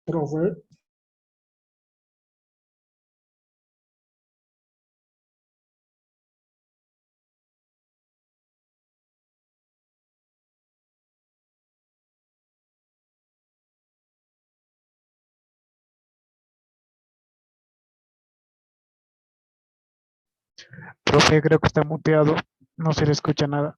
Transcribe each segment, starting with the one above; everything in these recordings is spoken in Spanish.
Profe, Profe, creo que está muteado, no se le escucha nada.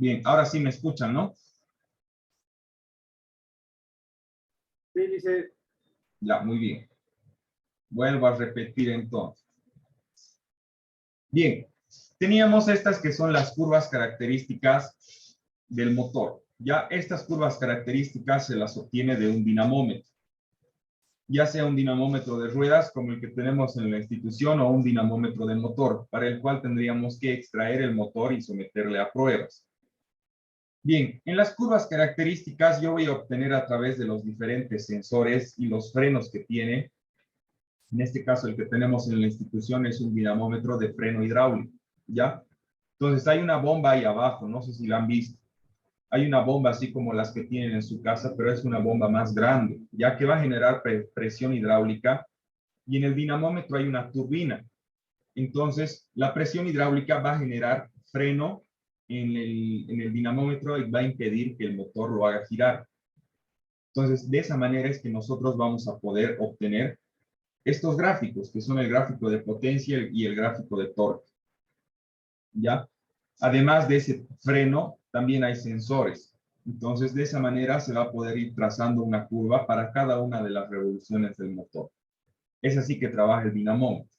Bien, ahora sí me escuchan, ¿no? sí, dice, Ya, muy bien. Vuelvo a repetir entonces. Bien, teníamos estas que son las curvas características del motor. Ya estas curvas características se las obtiene de un dinamómetro. Ya sea un dinamómetro de ruedas como el que tenemos en la institución o un dinamómetro de motor, para el cual tendríamos que extraer el motor y someterle a pruebas. Bien, en las curvas características yo voy a obtener a través de los diferentes sensores y los frenos que tiene. En este caso, el que tenemos en la institución es un dinamómetro de freno hidráulico, ¿ya? Entonces, hay una bomba ahí abajo, no sé si la han visto. Hay una bomba así como las que tienen en su casa, pero es una bomba más grande, ya que va a generar presión hidráulica y en el dinamómetro hay una turbina. Entonces, la presión hidráulica va a generar freno en el dinamómetro y va a impedir que el motor lo haga girar. Entonces, de esa manera es que nosotros vamos a poder obtener estos gráficos, que son el gráfico de potencia y el gráfico de torque. ¿Ya? Además de ese freno, también hay sensores. Entonces, de esa manera se va a poder ir trazando una curva para cada una de las revoluciones del motor. Es así que trabaja el dinamómetro.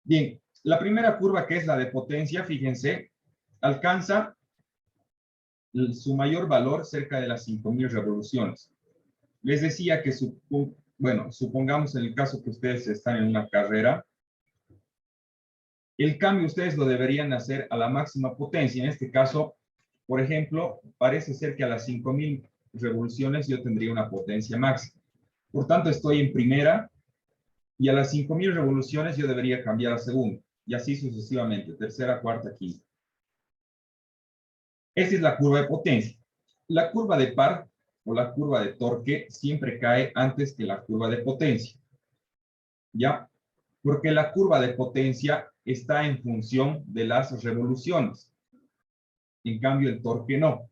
Bien, la primera curva, que es la de potencia, fíjense, alcanza su mayor valor cerca de las 5.000 revoluciones. Les decía que, bueno, supongamos en el caso que ustedes están en una carrera, el cambio ustedes lo deberían hacer a la máxima potencia. En este caso, por ejemplo, parece ser que a las 5.000 revoluciones yo tendría una potencia máxima. Por tanto, estoy en primera y a las 5.000 revoluciones yo debería cambiar a segunda. Y así sucesivamente, tercera, cuarta, quinta. Esta es la curva de potencia. La curva de par o la curva de torque siempre cae antes que la curva de potencia. ¿Ya? Porque la curva de potencia está en función de las revoluciones. En cambio, el torque no.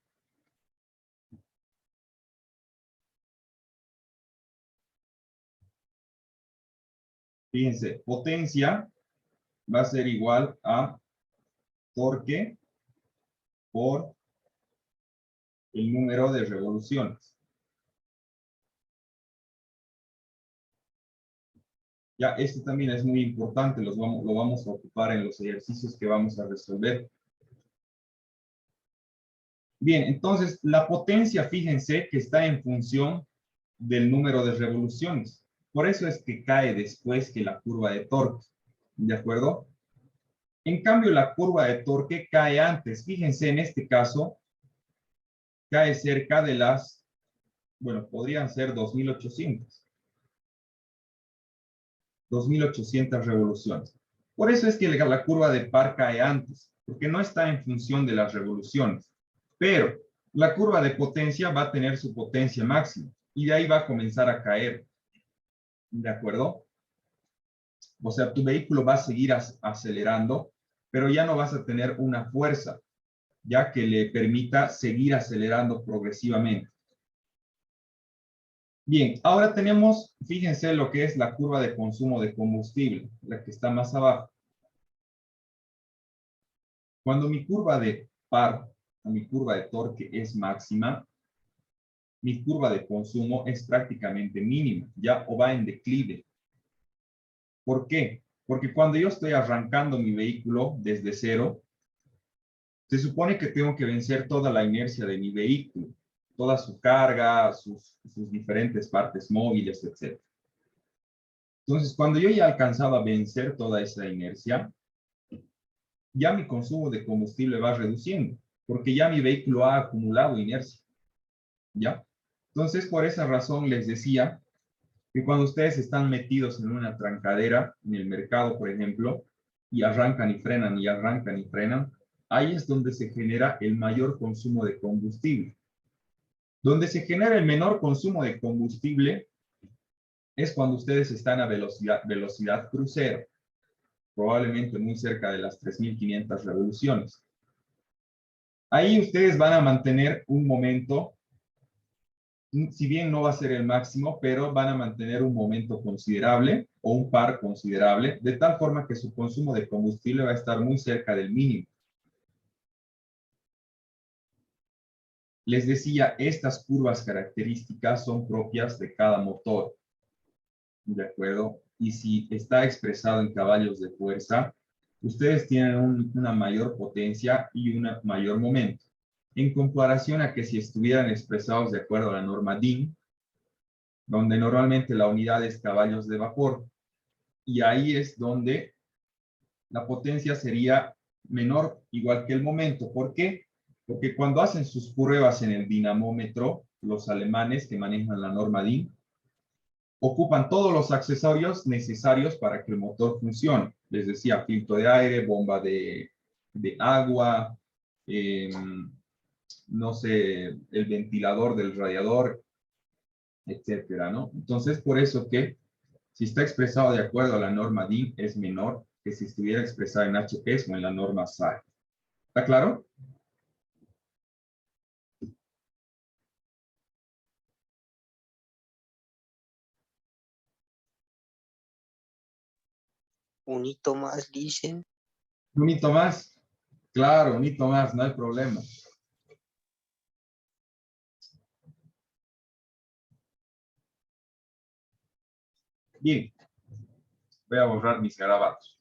Fíjense, potencia va a ser igual a torque por el número de revoluciones. Ya, esto también es muy importante, lo vamos a ocupar en los ejercicios que vamos a resolver. Bien, entonces, la potencia, fíjense que está en función del número de revoluciones. Por eso es que cae después que la curva de torque. ¿De acuerdo? En cambio, la curva de torque cae antes. Fíjense, en este caso, cae cerca de las, bueno, podrían ser 2.800. 2.800 revoluciones. Por eso es que la curva de par cae antes, porque no está en función de las revoluciones. Pero la curva de potencia va a tener su potencia máxima y de ahí va a comenzar a caer. ¿De acuerdo? O sea, tu vehículo va a seguir acelerando, pero ya no vas a tener una fuerza, ya que le permita seguir acelerando progresivamente. Bien, ahora tenemos, fíjense lo que es la curva de consumo de combustible, la que está más abajo. Cuando mi curva de par o mi curva de torque es máxima, mi curva de consumo es prácticamente mínima, ya, o va en declive. ¿Por qué? Porque cuando yo estoy arrancando mi vehículo desde cero, se supone que tengo que vencer toda la inercia de mi vehículo, toda su carga, sus diferentes partes móviles, etc. Entonces, cuando yo ya he alcanzado a vencer toda esa inercia, ya mi consumo de combustible va reduciendo, porque ya mi vehículo ha acumulado inercia, ¿ya? Entonces, por esa razón les decía que cuando ustedes están metidos en una trancadera, en el mercado, por ejemplo, y arrancan y frenan y arrancan y frenan, ahí es donde se genera el mayor consumo de combustible. Donde se genera el menor consumo de combustible es cuando ustedes están a velocidad crucero, probablemente muy cerca de las 3.500 revoluciones. Ahí ustedes van a mantener un momento, si bien no va a ser el máximo, pero van a mantener un momento considerable o un par considerable, de tal forma que su consumo de combustible va a estar muy cerca del mínimo. Les decía, estas curvas características son propias de cada motor, ¿de acuerdo? Y si está expresado en caballos de fuerza, ustedes tienen una mayor potencia y un mayor momento, en comparación a que si estuvieran expresados de acuerdo a la norma DIN, donde normalmente la unidad es caballos de vapor, y ahí es donde la potencia sería menor, igual que el momento. ¿Por qué? Porque cuando hacen sus pruebas en el dinamómetro, los alemanes que manejan la norma DIN, ocupan todos los accesorios necesarios para que el motor funcione. Les decía, filtro de aire, bomba de agua, no sé, el ventilador del radiador, etcétera, ¿no? Entonces, por eso que si está expresado de acuerdo a la norma DIN, es menor que si estuviera expresado en HPs o en la norma SAE. ¿Está claro? Un hito más, dicen. Un hito más. Claro, un hito más, no hay problema. Bien. Voy a borrar mis garabatos.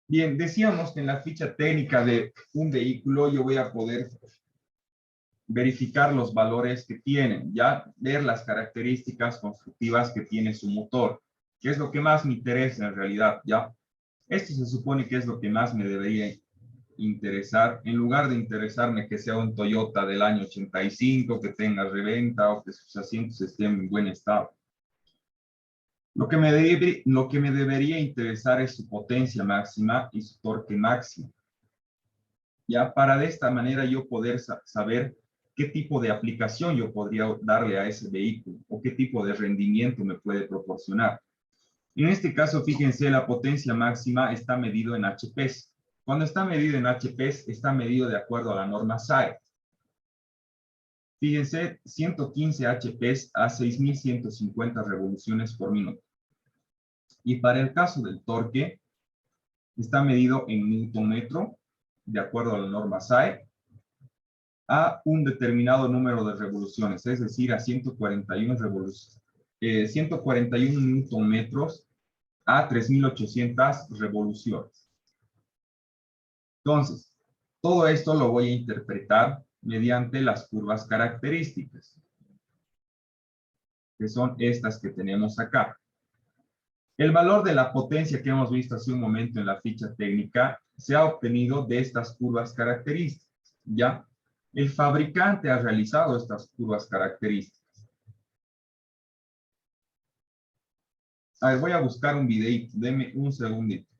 Bien, decíamos que en la ficha técnica de un vehículo yo voy a poder verificar los valores que tienen, ya ver las características constructivas que tiene su motor, que es lo que más me interesa en realidad, ya. Esto se supone que es lo que más me debería interesar, en lugar de interesarme que sea un Toyota del año 85, que tenga reventa o que sus asientos estén en buen estado. Lo que me debería interesar es su potencia máxima y su torque máximo. Ya para de esta manera yo poder saber qué tipo de aplicación yo podría darle a ese vehículo o qué tipo de rendimiento me puede proporcionar. En este caso, fíjense, la potencia máxima está medido en HPs. Cuando está medido en HPs, está medido de acuerdo a la norma SAE. Fíjense, 115 HPs a 6.150 revoluciones por minuto. Y para el caso del torque, está medido en newton metro, de acuerdo a la norma SAE, a un determinado número de revoluciones, es decir, a 141 newton metros a 3.800 revoluciones. Entonces, todo esto lo voy a interpretar mediante las curvas características, que son estas que tenemos acá. El valor de la potencia que hemos visto hace un momento en la ficha técnica se ha obtenido de estas curvas características, ¿ya? El fabricante ha realizado estas curvas características. A ver, voy a buscar un videito, deme un segundito.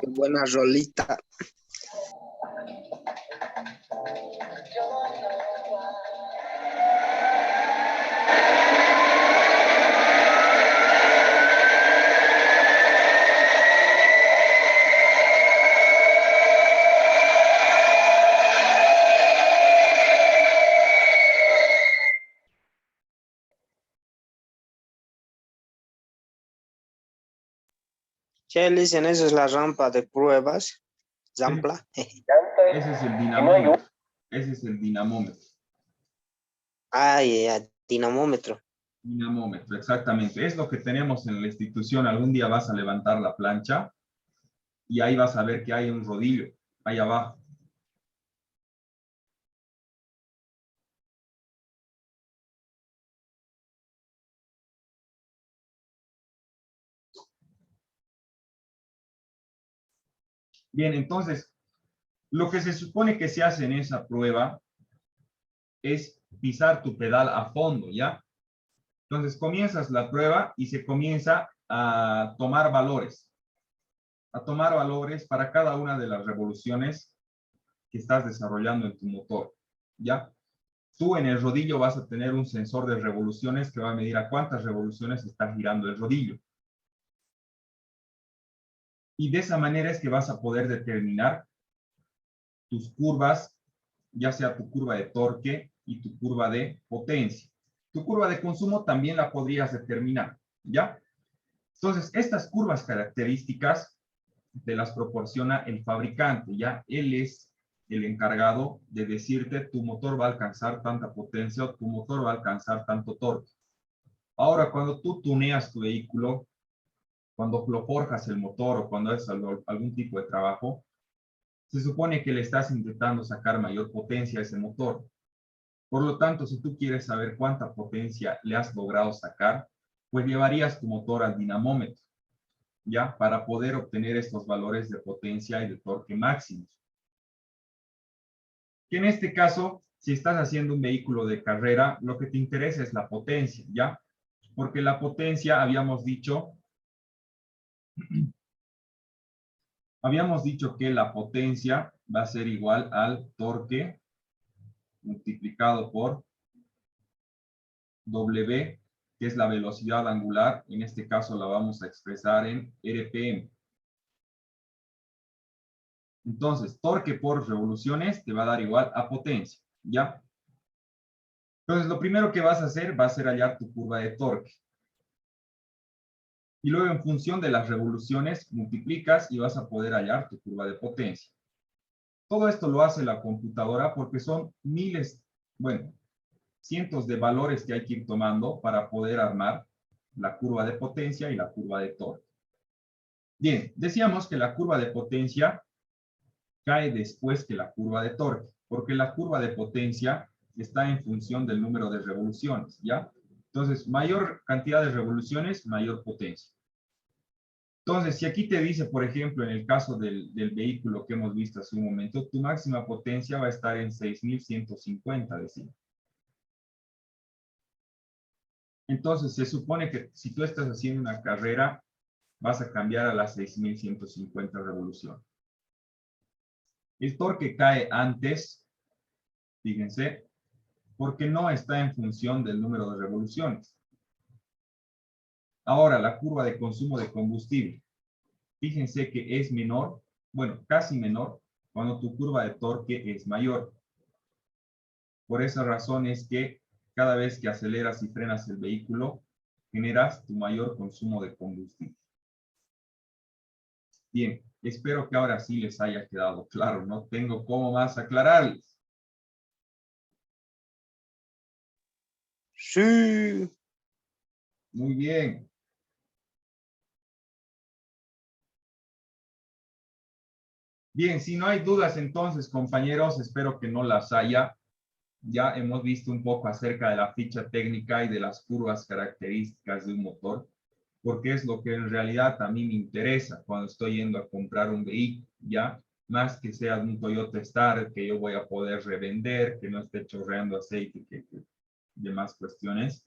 Qué buena rolita. ¿Qué le dicen? Esa es la rampa de pruebas. Zampla. Ese es el dinamómetro. Ese es el dinamómetro. Ay, dinamómetro. Dinamómetro, exactamente. Es lo que tenemos en la institución. Algún día vas a levantar la plancha y ahí vas a ver que hay un rodillo, ahí abajo. Bien, entonces, lo que se supone que se hace en esa prueba es pisar tu pedal a fondo, ¿ya? Entonces, comienzas la prueba y se comienza a tomar valores. A tomar valores para cada una de las revoluciones que estás desarrollando en tu motor, ¿ya? Tú en el rodillo vas a tener un sensor de revoluciones que va a medir a cuántas revoluciones está girando el rodillo. Y de esa manera es que vas a poder determinar tus curvas, ya sea tu curva de torque y tu curva de potencia. Tu curva de consumo también la podrías determinar, ¿ya? Entonces, estas curvas características te las proporciona el fabricante, ¿ya? Él es el encargado de decirte tu motor va a alcanzar tanta potencia o tu motor va a alcanzar tanto torque. Ahora, cuando tú tuneas tu vehículo, cuando lo forjas el motor o cuando haces algún tipo de trabajo, se supone que le estás intentando sacar mayor potencia a ese motor. Por lo tanto, si tú quieres saber cuánta potencia le has logrado sacar, pues llevarías tu motor al dinamómetro, ¿ya? Para poder obtener estos valores de potencia y de torque máximos. Que en este caso, si estás haciendo un vehículo de carrera, lo que te interesa es la potencia, ¿ya? Porque la potencia, habíamos dicho que la potencia va a ser igual al torque multiplicado por W, que es la velocidad angular. En este caso la vamos a expresar en RPM. Entonces, torque por revoluciones te va a dar igual a potencia, ¿ya? Entonces, lo primero que vas a hacer va a ser hallar tu curva de torque. Y luego, en función de las revoluciones, multiplicas y vas a poder hallar tu curva de potencia. Todo esto lo hace la computadora porque son miles, bueno, cientos de valores que hay que ir tomando para poder armar la curva de potencia y la curva de torque. Bien, decíamos que la curva de potencia cae después que la curva de torque, porque la curva de potencia está en función del número de revoluciones, ¿ya? Entonces, mayor cantidad de revoluciones, mayor potencia. Entonces, si aquí te dice, por ejemplo, en el caso del vehículo que hemos visto hace un momento, tu máxima potencia va a estar en 6.150, decimos. Entonces, se supone que si tú estás haciendo una carrera, vas a cambiar a las 6.150 revoluciones. El torque cae antes, fíjense, porque no está en función del número de revoluciones. Ahora, la curva de consumo de combustible. Fíjense que es menor, bueno, casi menor, cuando tu curva de torque es mayor. Por esa razón es que cada vez que aceleras y frenas el vehículo, generas tu mayor consumo de combustible. Bien, espero que ahora sí les haya quedado claro. No tengo cómo más aclararles. Sí. Muy bien. Bien, si no hay dudas entonces, compañeros, espero que no las haya. Ya hemos visto un poco acerca de la ficha técnica y de las curvas características de un motor, porque es lo que en realidad a mí me interesa cuando estoy yendo a comprar un vehículo, ¿ya? Más que sea un Toyota Star que yo voy a poder revender, que no esté chorreando aceite, que demás cuestiones.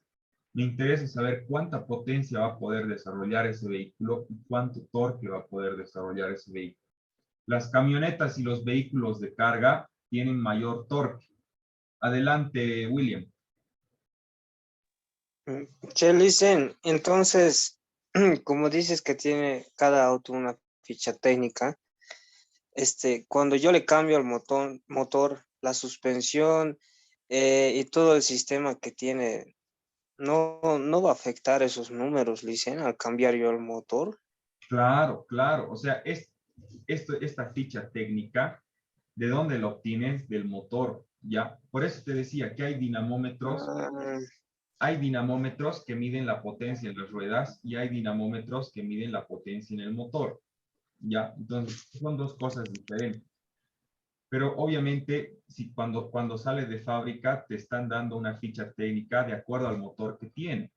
Me interesa saber cuánta potencia va a poder desarrollar ese vehículo y cuánto torque va a poder desarrollar ese vehículo. Las camionetas y los vehículos de carga tienen mayor torque. Adelante, William. Che, listen, entonces, como dices que tiene cada auto una ficha técnica, cuando yo le cambio el motor, la suspensión y todo el sistema que tiene, no va a afectar esos números, listen, al cambiar yo el motor. Claro, claro. O sea, esta ficha técnica, ¿de dónde la obtienes? Del motor, ¿ya? Por eso te decía que hay dinamómetros. Ah, Hay dinamómetros que miden la potencia en las ruedas y hay dinamómetros que miden la potencia en el motor, ¿ya? Entonces, son dos cosas diferentes. Pero obviamente, si cuando sale de fábrica, te están dando una ficha técnica de acuerdo al motor que tiene.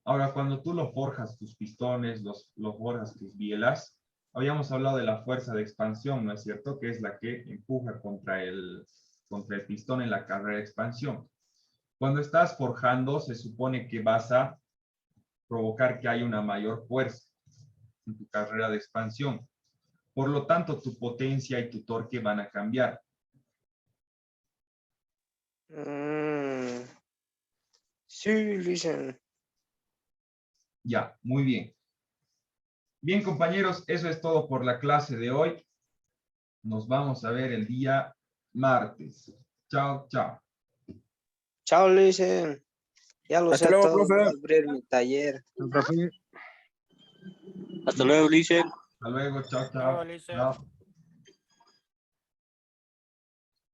Ahora, cuando tú lo forjas tus pistones, lo forjas tus bielas, habíamos hablado de la fuerza de expansión, ¿no es cierto? Que es la que empuja contra el pistón en la carrera de expansión. Cuando estás forjando, se supone que vas a provocar que haya una mayor fuerza en tu carrera de expansión. Por lo tanto, tu potencia y tu torque van a cambiar. sí, listen. Ya, muy bien. Bien, compañeros, eso es todo por la clase de hoy. Nos vamos a ver el día martes. Chao, chao. Chao, listen. Ya lo Hasta sé luego, todo, voy profe. a abrir mi taller. Profe. Hasta luego, Ulises. Hasta luego, chao, Luego, chao. Alicia. Chao.